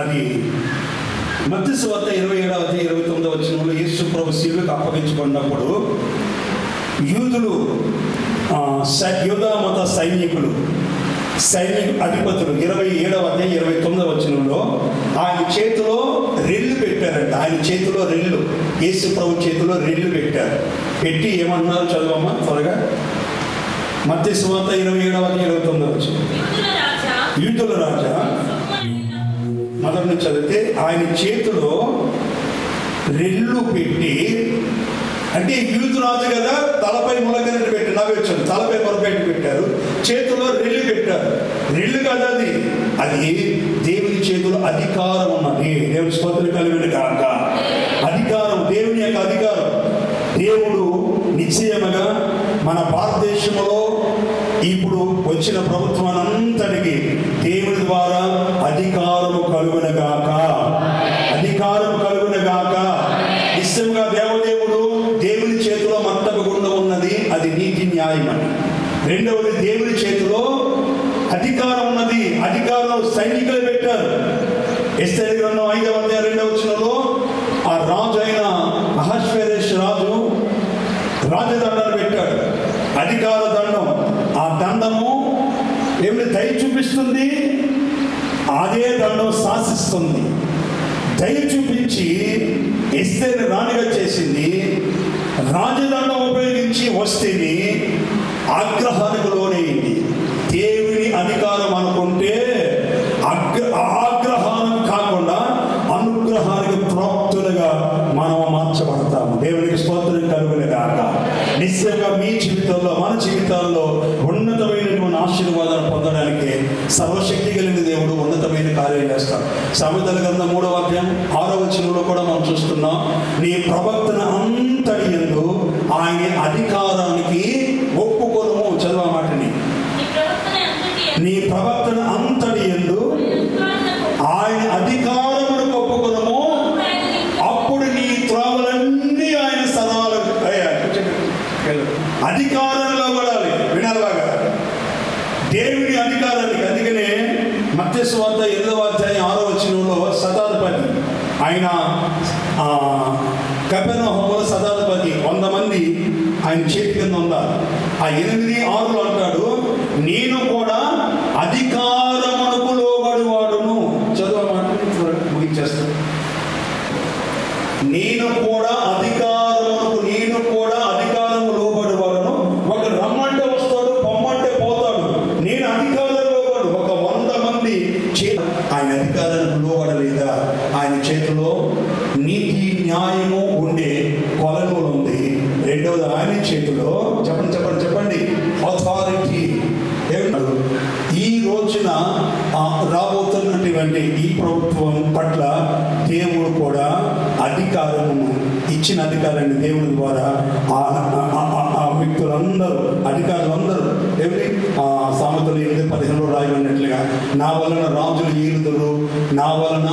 అది మత్తయి సువార్త 27:29 యేసు ప్రభు శిలువకు అప్పగించబడినప్పుడు యూదులు యూదా మత సైనికులు అధిపతులు 27:29 ఆయన చేతిలో రెల్లు పెట్టారంట. ఆయన చేతిలో రెల్లు, యేసు ప్రభు చేతిలో రెల్లు పెట్టారు. పెట్టి ఏమన్నారు చదవమ్మా త్వరగా. మత్తయి సువార్త 27:29 యూదుల రాజా మొదటి నుంచి చదివితే ఆయన చేతిలో రెల్లు పెట్టి, అంటే యూదు రాజు కదా, తలపై ములగరెడ్డి పెట్టి నవ్వొచ్చారు, తలపై మొరపెట్టి పెట్టారు, చేతిలో రెల్లు పెట్టారు. రెల్లు కదా అది దేవుని చేతిలో అధికారం ఉన్నది. దేవుని స్తోత్రం కలిగిన కాక అధికారం, దేవుని యొక్క అధికారం. దేవుడు నిశ్చయముగా మన భారతదేశంలో ఇప్పుడు వచ్చిన ప్రభుత్వం అంతటికి దేవుని ద్వారా అధికారము కలుగునగాక, అధికారం కలుగునగాక. నిశ్చయంగా దేవదేవుడు దేవుని చేతిలో మంటకు గుండా ఉన్నది, అది నీతి న్యాయం అని. రెండవది, దేవుని చేతిలో అధికారం ఉన్నది, అధికారం సైనికులు పెట్టారు. ఎస్తేరు గ్రంథం 5:2 ఆ రాజు అయిన అహష్వేరోషు రాజు రాజదండాలు పెట్టాడు, అధికార దండం. ఆ దండము ఏమిటి దయ చూపిస్తుంది, అదే దండం శాసిస్తుంది. దయ చూపించి ఎస్తేరు రాణిగా చేసింది. రాజదండం ఉపయోగించి వస్తేని ఆగ్రహానికి లోనైంది. దేవుని అధికారం అనుకుంటే ఆగ్రహానికి కాకుండా అనుగ్రహానికి ప్రాప్తులుగా మనం మార్చబడతాము. దేవునికి స్తోత్రం కలుగునుగాక. నిశ్చయంగా మీ జీవితంలో, మన జీవితాల్లో ఉన్నతమైనటువంటి ఆశీర్వాదాలు పొందడానికి సర్వశక్తి కలిగిన దేవుడు ఉన్నతమైన కార్యం చేస్తాడు. సామెతల గ్రంథం 3:6 కూడా మనం చూస్తున్నాం. నీ ప్రవక్తన అంతటి యందు ఆయన అధికారానికి ఒప్పుకొనుము. చదువు ఆ మాటని. నీ ప్రవక్తన అంతటి యందు ఆయన అధికారమును ఒప్పుకొనుము, అప్పుడు నీ త్రోవలన్నీ ఆయన సదాలు అధికారంలో పడాలి. వినాలి బాగా దేవుని అధికారానికి. అందుకనే మత్తయి సువార్త 8:6 శతాధిపతి ఆయన కపెర్నహూములో శతాధిపతి 100 మంది ఆయన చేతి కింద ఉన్నారు. ఆ 8:6 అంటాడు, నేను కూడా అధికారమునకు లోబడివాడును. చదువు మాట ముగించేస్తాను. నేను కూడా అధికారము లోబడివాడును. ఒక రమ్మంటే వస్తాడు, పొమ్మంటే పోతాడు. నేను అధికారం లోబడు. ఒక 100 మంది ఆయన అధికారానికి లోబడలేదా? ఆయన చేతిలో నీతి న్యాయము ఉండే కొలను ఉంది. రెండవది, ఆయన చేతిలో చెప్పండి అథారిటీ. ఈ రోజున రాబోతున్నటువంటి ఈ ప్రభుత్వం పట్ల దేవుడు కూడా అధికారము ఇచ్చిన అధికారాన్ని దేవుని ద్వారా ఆ వ్యక్తులందరూ, అధికారులందరూ ఏమిటి సామెతలు 8:15 రాయబడినట్లుగా, నా వలన రాజులు ఏలుదురు, నా వలన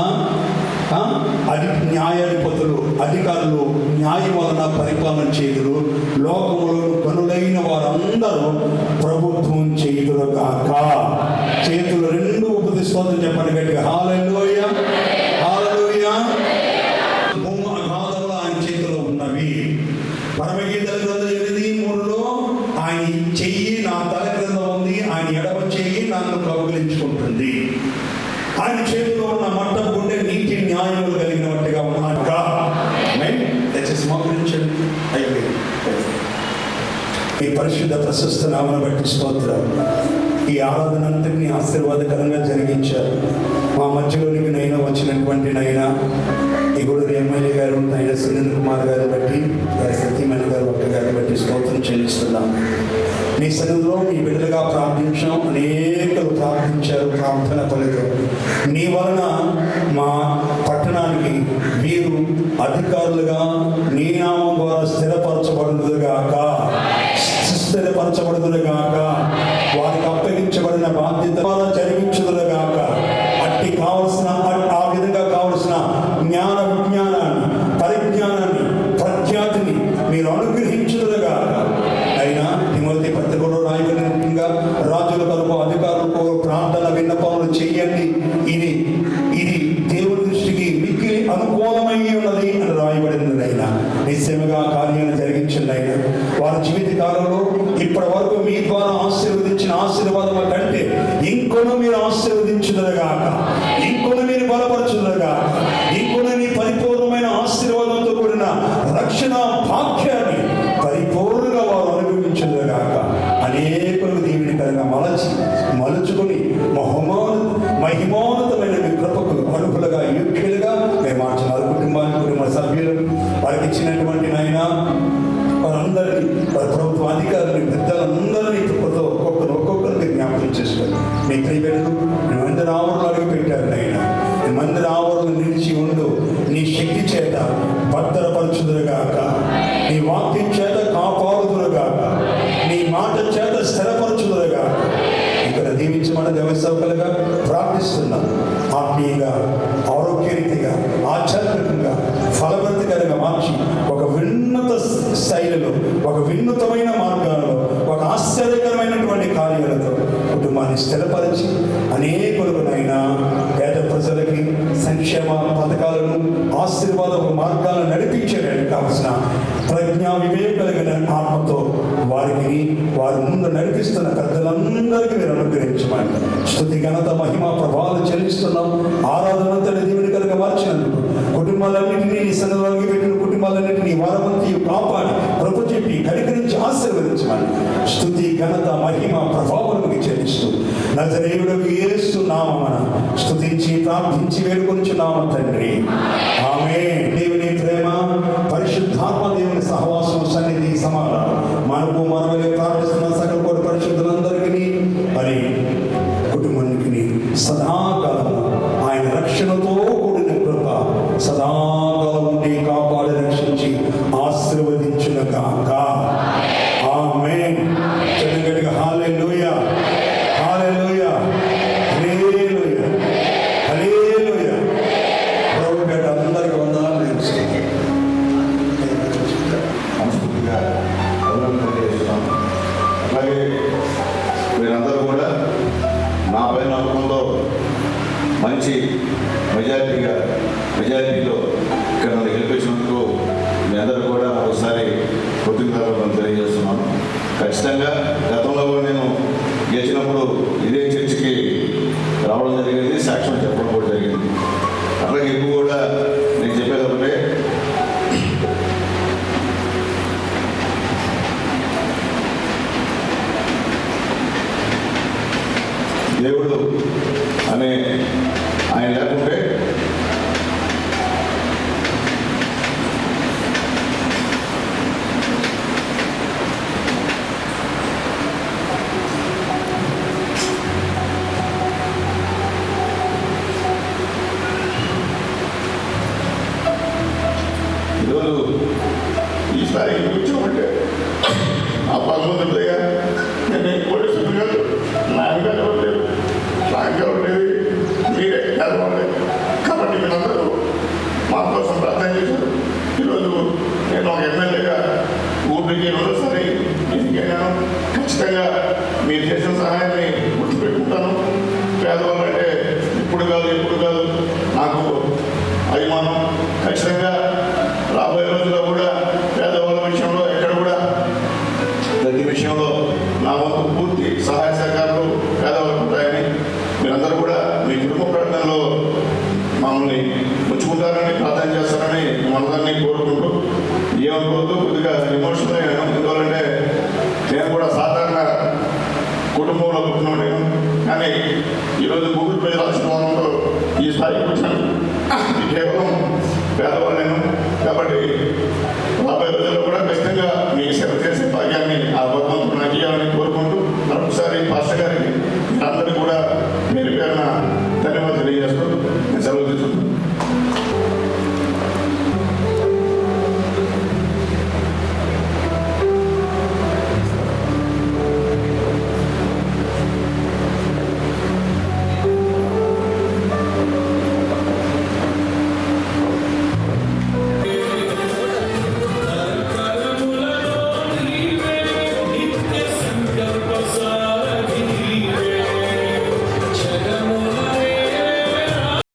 న్యాయాధిపతులు అధికారులు న్యాయం వలన పరిపాలన చేయుదురు, లోకములో గనులైన వారందరూ ప్రభుత్వం చేయుదురుగాక. చేతులు రెండు ఉపదిస్తోత్రం చెప్పండి గట్టిగా. హల్లెలూయా, హల్లెలూయా. భూమి అగాధములు ఆయన చేతిలో ఉన్నవి. పరమగీతల గ్రంథం 8:3 ఆయన చెయ్యి నా తల క్రింద ఉంది, ఆయన ఎడమ చెయ్యి నన్ను కౌగిలించుకుంటుంది. ఆయన చేతిలో ఉన్న మట్టం గుండె నీతి న్యాయములు కలిగినట్టుగా ఉన్నాడుగా. ఈ పరిశుద్ధ ప్రశస్త నామను బట్టి స్తోత్రం. ఈ ఆరాధన అంతటినీ ఆశీర్వాదకరంగా జరిగించారు. మా మధ్యలోనికి నైనా వచ్చినటువంటి నైనా ఈ గుడి ఎమ్మెల్యే గారు నైనా సురేంద్ర కుమార్ గారు బట్టి, సత్యమణి గారు ఒక్క గారిని బట్టి స్తోత్రం చెల్లిస్తున్నాం. నీ సన్నిధిలో మీ బిడ్డలుగా ప్రార్థించాం, అనేకలు ప్రార్థించారు, ప్రార్థన ఫలితం నీ వలన మా పట్టణానికి వీరు అధికారులుగా నీ నామం ద్వారా స్థిరపరచబడుదురుగాక, వారికి అప్పగించబడిన బాధ్యత జరిగించుదురుగాక. అట్టి కావలసిన ఆ విధంగా కావలసిన జ్ఞాన విజ్ఞానాన్ని, పరిజ్ఞానాన్ని, ప్రఖ్యాతిని మీరు అనుగ్రహించుదురుగాక. అయినా తిమోతి పత్రికలో రాయబడినట్టుగా రాజుల కొరకు, అధికారులకు ప్రార్థన విన్నపములు చేయండి. ఇది వారి జీవిత కాలంలో ఇప్పటి వరకు మీ ద్వారా ఆశీర్వదించిన ఆశీర్వాదం కంటే ఇంకొను మీరు ఆశీర్వదించుదరుగాక, ఇంకొను మీరు బలపరచుదరుగాక, ఇంకొను నీ పరిపూర్ణమైన ఆశీర్వాదంతో కూడిన రక్షణ భాగ్యాన్ని పరిపూర్ణంగా వారు అనుభవించుదరుగాక. అనేకులకు దీవెనకరంగా మలుచుకొని మహిమోన్నతమైన మీ కృపకు అనుకులుగా యోగ్యులుగా మేము మార్చున్నారు. కుటుంబ సభ్యులు వారికి ఇచ్చినటువంటి నాయన వారందరినీ, వారి ప్రభుత్వ అధికారులని, పెద్దలందరినీ కృపతో ఒక్కొక్కరికి జ్ఞాపకం చేసుకోండి. మీ ప్రియబిడ్డలు మీ మందిర ఆవరణలు అడుగు పెట్టారు నాయన. మీ మందిర ఆవరణలు నిలిచి ఉండు, నీ శక్తి చేత భద్రపరచుదురుగాక, నీ వాక్యం చేత కాపాడుదురుగాక, నీ మాట చేత స్థిరపరచుదురుగాక. ఇక్కడ దీవించమని దేవసేవకులుగా ప్రార్థిస్తున్నాం. ఆత్మీయంగా, ఆరోగ్యరీతిగా, ఆధ్యాత్మికంగా, ఫలవంతంగా మార్చి ఒక విన్నత శైలిలో, ఒక వినూతమైన మార్గాలలో, ఒక ఆశ్చర్యకరమైనటువంటి కార్యాలతో కుటుంబాన్ని స్థిరపరిచి అనేకులకునైనా పేద ప్రజలకి సంక్షేమ పథకాలను, ఆశీర్వాద మార్గాలను నడిపించడానికి కావలసిన ప్రజ్ఞా వివేకం కలిగిన ఆత్మతో వారి ముందు నడిపిస్తున్న పెద్దలందరికీ మీరు అనుగ్రహించమని స్తుతి, ఘనత, మహిమ, ప్రభావాలు చెల్లిస్తున్నాం. ఆరాధనంతటి దీవెనకరంగా మార్చినందుకు కుటుంబాలన్నింటినీ నీ సన్నిధిలోకి పెట్టిన కుటుంబాలన్నింటినీ వారవంతి కాపాడి ప్రభు చెప్పి కనికరించి ఆశీర్వదించమని స్తుతి, ఘనత, మహిమ, ప్రభావాలకు చెల్లిస్తూ నజరేయుడకు యేసు నామమున స్తుతించి ప్రార్థించి వేడుకొనుచున్నాము తండ్రి, ఆమేన్. దేవుని ప్రేమ, పరిశుద్ధాత్మ దేవుని సహవాసం, సన్నిధి, సమాధానం మనకు మనవలే ప్రార్థిస్తున్న సకల కోటి పరిశుద్ధులందరికీ మరి కుటుంబానికి సదాకాలం ఆయన రక్షణతో కూడిన కృప సదాకాలం ఉండి కాపాడి రక్షించి ఆశీర్వదించునుగాక. ఆమేన్. గట్టిగా హల్లెలూయా, హల్లెలూయా, హల్లెలూయా, హల్లెలూయా. ప్రభు పేట అందరికీ వందనాలు తెలుస్తుంది. అలాగే మీరందరూ కూడా నాపై నమ్మకంలో మంచి మెజారిటీలో ఇక్కడ నన్ను గెలిపించినందుకు మీ అందరూ కూడా ఒకసారి కృతజ్ఞతలు తెలియజేస్తున్నాను. ఖచ్చితంగా గతంలో కూడా నేను గెలిచినప్పుడు ఇదే చర్చికి రావడం జరిగింది, సాక్ష్యం చెప్పడం కూడా జరిగింది. అట్లాగే ఇప్పుడు కూడా నేను చెప్పేది ఒకటే, దేవుడు అనే ఆయన లేకుంటే ఈరోజు ఈ స్థాయికి వచ్చామంటే ఆ భగవంతుడిగా నేను కోటేశ్వరుడు గారు, నాన్నగారు ఎవరు లేరు, నాన్నగారు ఉండేది మీరే చదవండి. కాబట్టి మీరందరూ మా కోసం ప్రార్థన చేశారు. ఈరోజు నేను ఒక ఎమ్మెల్యేగా ఊరికి రెండోసారి ఎన్నికైనాను. ఖచ్చితంగా మీరు చేసిన సహాయాన్ని గుర్తుపెట్టుకుంటాను. పేదవాళ్ళంటే ఇప్పుడు కాదు నాకు అభిమానం. ఖచ్చితంగా రాబోయే రోజుల్లో కూడా పేదవాళ్ళ విషయంలో ఎక్కడ కూడా ప్రతి విషయంలో నా వంతు పూర్తి సహాయ సహకారాలు